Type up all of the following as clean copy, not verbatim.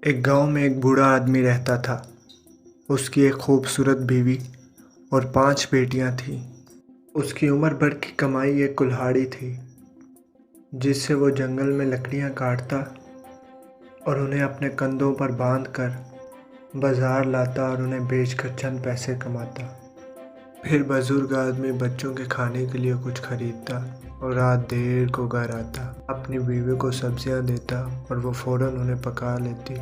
ایک گاؤں میں ایک بوڑھا آدمی رہتا تھا۔ اس کی ایک خوبصورت بیوی اور 5 بیٹیاں تھیں۔ اس کی عمر بھر کی کمائی ایک کلہاڑی تھی جس سے وہ جنگل میں لکڑیاں کاٹتا اور انہیں اپنے کندھوں پر باندھ کر بازار لاتا اور انہیں بیچ کر چند پیسے کماتا۔ پھر بزرگ آدمی بچوں کے کھانے کے لیے کچھ خریدتا اور رات دیر کو گھر آتا، اپنی بیوی کو سبزیاں دیتا اور وہ فوراً انہیں پکا لیتی۔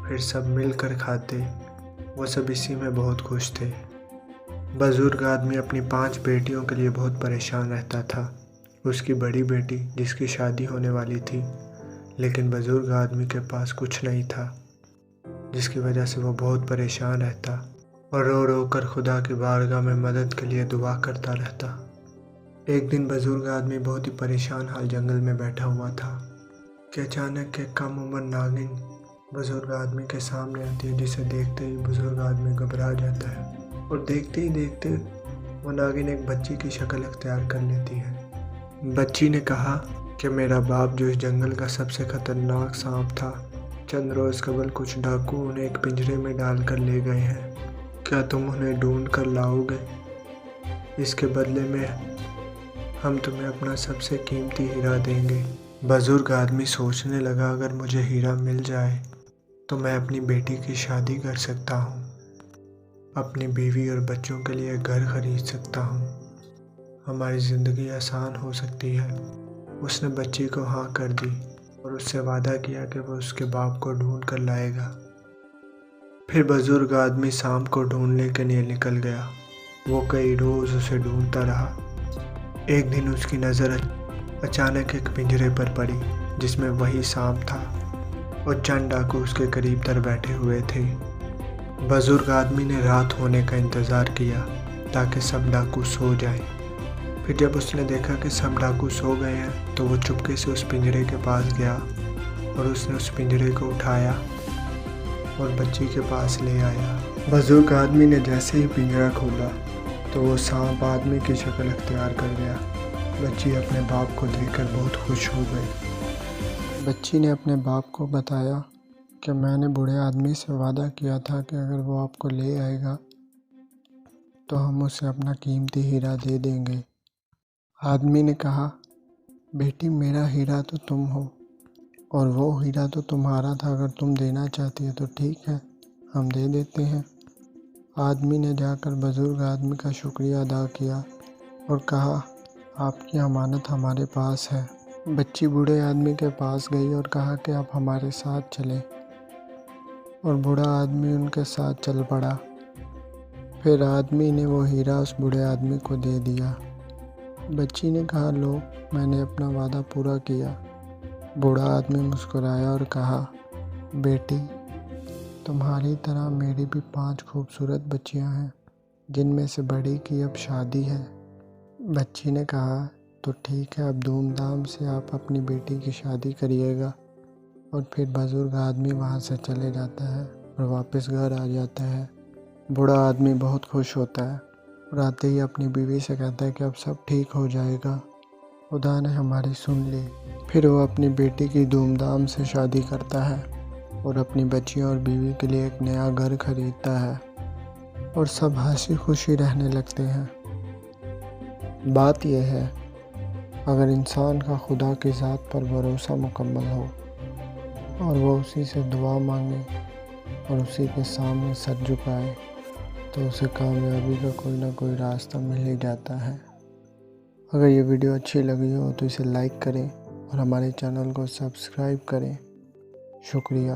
پھر سب مل کر کھاتے۔ وہ سب اسی میں بہت خوش تھے۔ بزرگ آدمی اپنی 5 بیٹیوں کے لیے بہت پریشان رہتا تھا۔ اس کی بڑی بیٹی جس کی شادی ہونے والی تھی، لیکن بزرگ آدمی کے پاس کچھ نہیں تھا، جس کی وجہ سے وہ بہت پریشان رہتا اور رو رو کر خدا کی بارگاہ میں مدد کے لیے دعا کرتا رہتا۔ ایک دن بزرگ آدمی بہت ہی پریشان حال جنگل میں بیٹھا ہوا تھا کہ اچانک ایک کم عمر ناگن بزرگ آدمی کے سامنے آتی ہے، جسے دیکھتے ہی بزرگ آدمی گھبرا جاتا ہے اور دیکھتے ہی دیکھتے وہ ناگن ایک بچی کی شکل اختیار کر لیتی ہے۔ بچی نے کہا کہ میرا باپ جو اس جنگل کا سب سے خطرناک سانپ تھا، چند روز قبل کچھ ڈاکو انہیں ایک پنجرے میں ڈال کر لے گئے ہیں۔ کیا تم انہیں ڈھونڈ کر لاؤ گے؟ اس کے بدلے میں ہم تمہیں اپنا سب سے قیمتی ہیرا دیں گے۔ بزرگ آدمی سوچنے لگا، اگر مجھے ہیرا مل جائے تو میں اپنی بیٹی کی شادی کر سکتا ہوں، اپنی بیوی اور بچوں کے لیے گھر خرید سکتا ہوں، ہماری زندگی آسان ہو سکتی ہے۔ اس نے بچی کو ہاں کر دی اور اس سے وعدہ کیا کہ وہ اس کے باپ کو ڈھونڈ کر لائے گا۔ پھر بزرگ آدمی سانپ کو ڈھونڈنے کے لیے نکل گیا۔ وہ کئی روز اسے ڈھونڈتا رہا۔ ایک دن اس کی نظر اچانک ایک پنجرے پر پڑی جس میں وہی سانپ تھا اور چند ڈاکو اس کے قریب تر بیٹھے ہوئے تھے۔ بزرگ آدمی نے رات ہونے کا انتظار کیا تاکہ سب ڈاکو سو جائیں۔ پھر جب اس نے دیکھا کہ سب ڈاکو سو گئے ہیں تو وہ چپکے سے اس پنجرے کے پاس گیا اور اس نے اس پنجرے کو اٹھایا اور بچی کے پاس لے آیا۔ بزرگ آدمی نے جیسے ہی پنجرا کھولا تو وہ سانپ آدمی کی شکل اختیار کر گیا۔ بچی اپنے باپ کو دیکھ کر بہت خوش ہو گئی۔ بچی نے اپنے باپ کو بتایا کہ میں نے بوڑھے آدمی سے وعدہ کیا تھا کہ اگر وہ آپ کو لے آئے گا تو ہم اسے اپنا قیمتی ہیرا دے دیں گے۔ آدمی نے کہا، بیٹی میرا ہیرا تو تم ہو اور وہ ہیرا تو تمہارا تھا، اگر تم دینا چاہتی ہے تو ٹھیک ہے، ہم دے دیتے ہیں۔ آدمی نے جا کر بزرگ آدمی کا شکریہ ادا کیا اور کہا، آپ کی امانت ہمارے پاس ہے۔ بچی بوڑھے آدمی کے پاس گئی اور کہا کہ آپ ہمارے ساتھ چلیں، اور بوڑھا آدمی ان کے ساتھ چل پڑا۔ پھر آدمی نے وہ ہیرا اس بوڑھے آدمی کو دے دیا۔ بچی نے کہا، لو، میں نے اپنا وعدہ پورا کیا۔ بوڑھا آدمی مسکرایا اور کہا، بیٹی تمہاری طرح میری بھی 5 خوبصورت بچیاں ہیں، جن میں سے بڑی کی اب شادی ہے۔ بچی نے کہا، تو ٹھیک ہے، اب دھوم دھام سے آپ اپنی بیٹی کی شادی کریے گا۔ اور پھر بزرگ آدمی وہاں سے چلے جاتا ہے اور واپس گھر آ جاتا ہے۔ بوڑھا آدمی بہت خوش ہوتا ہے اور آتے ہی اپنی بیوی سے کہتا ہے کہ اب سب ٹھیک ہو جائے گا، خدا نے ہماری سن لی۔ پھر وہ اپنی بیٹی کی دھوم دھام سے شادی کرتا ہے اور اپنی بچیوں اور بیوی کے لیے ایک نیا گھر خریدتا ہے اور سب ہنسی خوشی رہنے لگتے ہیں۔ بات یہ ہے، اگر انسان کا خدا کی ذات پر بھروسہ مکمل ہو اور وہ اسی سے دعا مانگے اور اسی کے سامنے سر جھکائے تو اسے کامیابی کا کوئی نہ کوئی راستہ مل ہی جاتا ہے۔ اگر یہ ویڈیو اچھی لگی ہو تو اسے لائک کریں اور ہمارے چینل کو سبسکرائب کریں۔ شکریہ۔